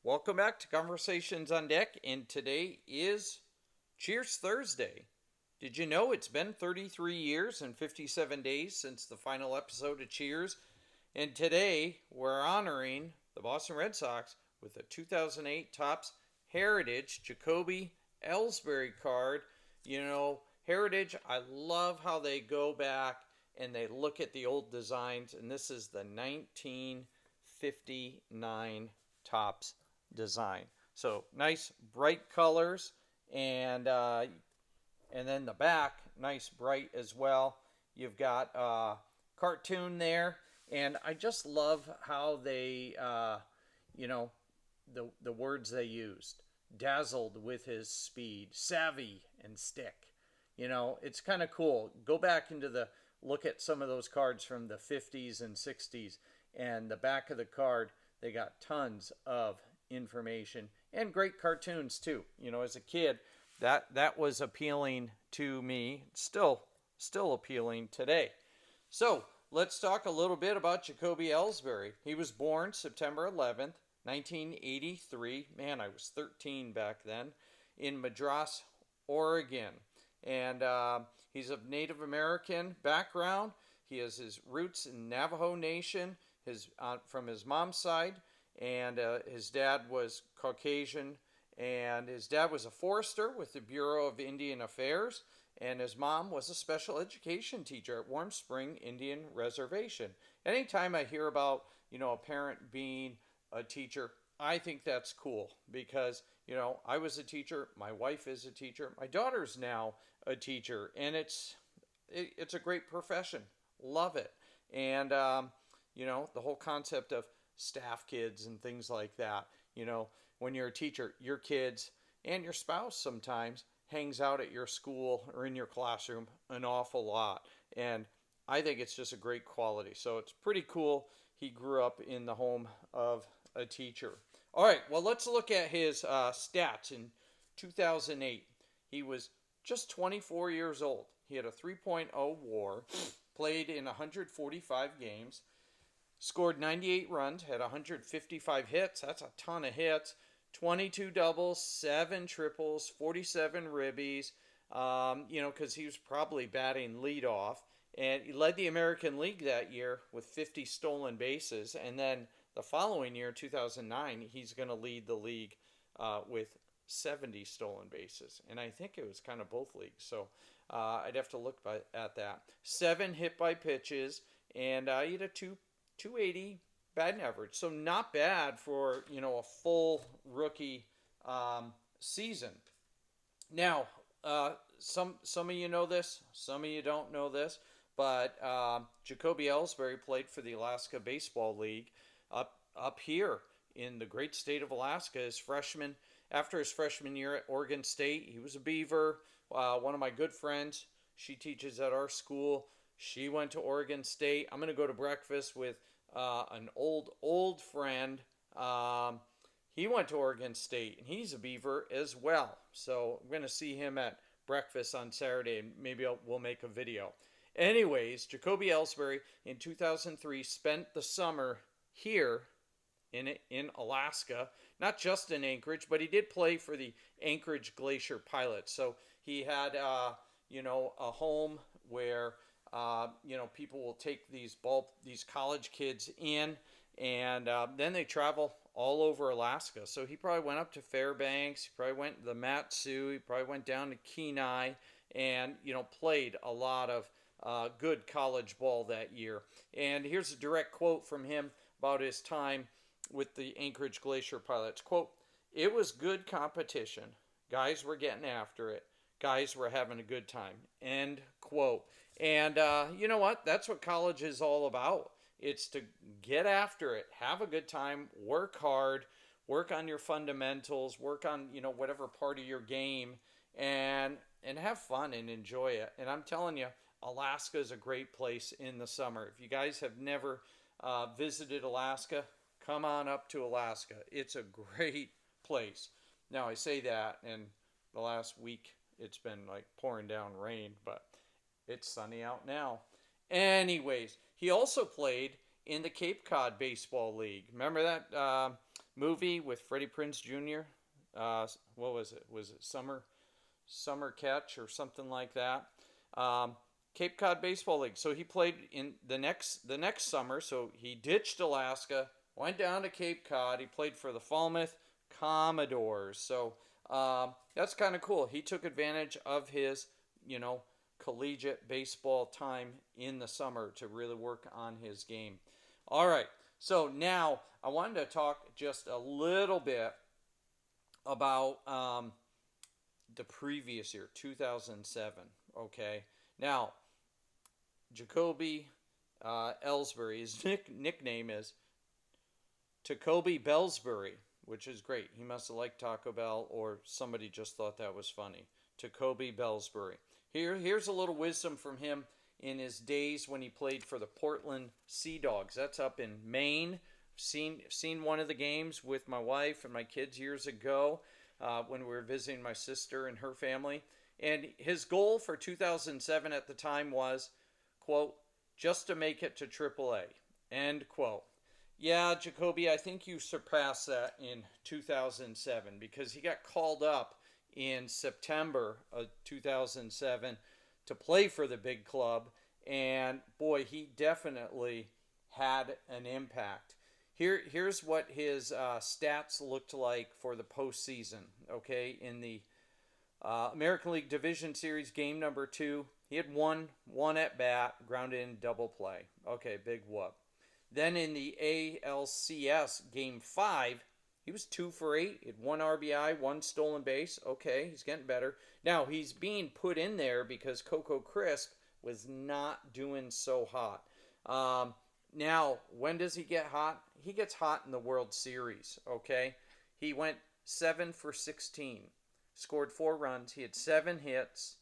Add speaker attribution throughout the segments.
Speaker 1: Welcome back to Conversations on Deck, and today is Cheers Thursday. Did you know it's been 33 years and 57 days since the final episode of Cheers? And today we're honoring the Boston Red Sox with a 2008 Topps Heritage Jacoby Ellsbury card. Heritage, I love how they go back and they look at the old designs, and this is the 1959 Topps design. So nice bright colors, and then the back nice bright as well. You've got cartoon there, and I just love how they the words they used: dazzled with his speed, savvy and stick. It's kind of cool. Go back into the look at some of those cards from the 50s and 60s, and the back of the card, they got tons of information and great cartoons too. As a kid, that was appealing to me. Still appealing today. So let's talk a little bit about Jacoby Ellsbury. He was born September 11th, 1983. Man, I was 13 back then, in Madras, Oregon. And he's of Native American background. He has his roots in Navajo Nation, from his mom's side, and his dad was Caucasian, and his dad was a forester with the Bureau of Indian Affairs, and his mom was a special education teacher at Warm Spring Indian Reservation. Anytime I hear about, a parent being a teacher, I think that's cool because, I was a teacher, my wife is a teacher, my daughter's now a teacher, and it's a great profession. Love it. And, the whole concept of staff kids and things like that. When you're a teacher, your kids and your spouse sometimes hangs out at your school or in your classroom an awful lot. And I think it's just a great quality. So it's pretty cool he grew up in the home of a teacher. All right, well, let's look at his stats in 2008. He was just 24 years old. He had a 3.0 WAR, played in 145 games, scored 98 runs, had 155 hits. That's a ton of hits. 22 doubles, 7 triples, 47 ribbies, because he was probably batting leadoff. And he led the American League that year with 50 stolen bases. And then the following year, 2009, he's going to lead the league with 70 stolen bases. And I think it was kind of both leagues. So I'd have to look at that. 7 hit by pitches, and he had a 280 batting average. So not bad for, a full rookie season. Now, some of you know this, some of you don't know this, but Jacoby Ellsbury played for the Alaska Baseball League up here in the great state of Alaska. After his freshman year at Oregon State, he was a Beaver. One of my good friends, she teaches at our school. She went to Oregon State. I'm going to go to breakfast with an old friend. He went to Oregon State, and he's a Beaver as well. So I'm going to see him at breakfast on Saturday, and maybe we'll make a video. Anyways, Jacoby Ellsbury in 2003 spent the summer here in Alaska, not just in Anchorage, but he did play for the Anchorage Glacier Pilots. So he had, a home where people will take these college kids in, and then they travel all over Alaska. So he probably went up to Fairbanks, he probably went to the Mat-Su, he probably went down to Kenai, and played a lot of good college ball that year. And here's a direct quote from him about his time with the Anchorage Glacier Pilots. Quote, "It was good competition. Guys were getting after it. Guys were having a good time." End quote. And you know what? That's what college is all about. It's to get after it, have a good time, work hard, work on your fundamentals, work on, whatever part of your game, and have fun and enjoy it. And I'm telling you, Alaska is a great place in the summer. If you guys have never visited Alaska, come on up to Alaska. It's a great place. Now, I say that, and the last week it's been like pouring down rain, but it's sunny out now. Anyways, he also played in the Cape Cod Baseball League. Remember that? movie with Freddie Prinze Jr. What was it? Was it Summer Catch or something like that? Um, Cape Cod Baseball League. So he played in the next summer. So he ditched Alaska, went down to Cape Cod. He played for the Falmouth Commodores. So that's kind of cool. He took advantage of his, collegiate baseball time in the summer to really work on his game. All right. So now I wanted to talk just a little bit about the previous year, 2007. Okay. Now, Jacoby Ellsbury, his nickname is Tacoby Bellsbury, which is great. He must have liked Taco Bell, or somebody just thought that was funny. Tacoby Bellsbury. Here's a little wisdom from him in his days when he played for the Portland Sea Dogs. That's up in Maine. Seen one of the games with my wife and my kids years ago when we were visiting my sister and her family. And his goal for 2007 at the time was, quote, just to make it to AAA, end quote. Yeah, Jacoby, I think you surpassed that in 2007 because he got called up in September of 2007 to play for the big club. And boy, he definitely had an impact. Here's what his stats looked like for the postseason. Okay, in the American League Division Series game number 2, he had one at bat, grounded in double play. Okay, big whoop. Then in the ALCS game 5, he was 2 for 8. He had 1 RBI, 1 stolen base. Okay, he's getting better. Now he's being put in there because Coco Crisp was not doing so hot. Now, when does he get hot? He gets hot in the World Series, okay? He went 7 for 16, scored 4 runs. He had 7 hits,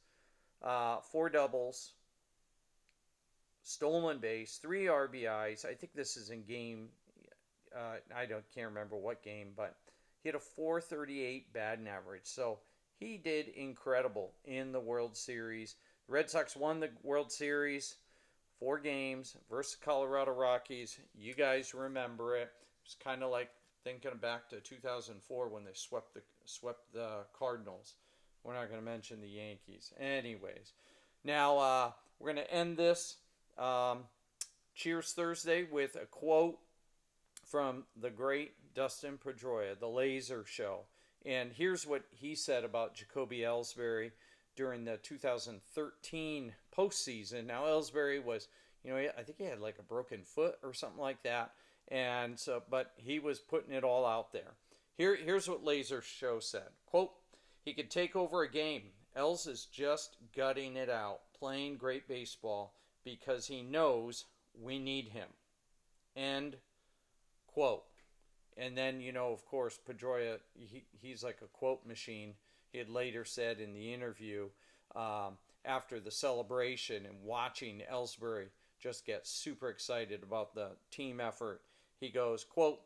Speaker 1: 4 doubles, stolen base, 3 RBIs. I think this is in game, can't remember what game, but he had a 438 batting average. So he did incredible in the World Series. The Red Sox won the World Series 4 games versus Colorado Rockies. You guys remember it. It's kind of like thinking back to 2004 when they swept the Cardinals. We're not going to mention the Yankees. Anyways, now we're going to end this Cheers Thursday with a quote from the great Dustin Pedroia, the Laser Show. And here's what he said about Jacoby Ellsbury during the 2013 postseason. Now, Ellsbury was, I think he had like a broken foot or something like that. And so, but he was putting it all out there. Here's what Laser Show said. Quote, he could take over a game. Els is just gutting it out, playing great baseball because he knows we need him. End quote. And then, of course, Pedroia, he's like a quote machine. He had later said in the interview after the celebration and watching Ellsbury just get super excited about the team effort, he goes, quote,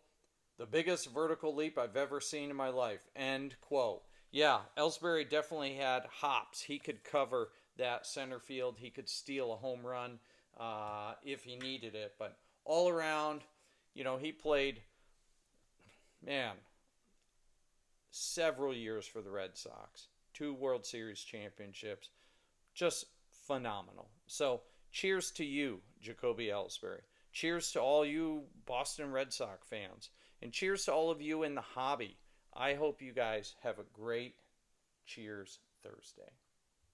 Speaker 1: the biggest vertical leap I've ever seen in my life, end quote. Yeah, Ellsbury definitely had hops. He could cover that center field. He could steal a home run if he needed it. But all around, he played, several years for the Red Sox. 2 World Series championships. Just phenomenal. So, cheers to you, Jacoby Ellsbury. Cheers to all you Boston Red Sox fans. And cheers to all of you in the hobby. I hope you guys have a great Cheers Thursday.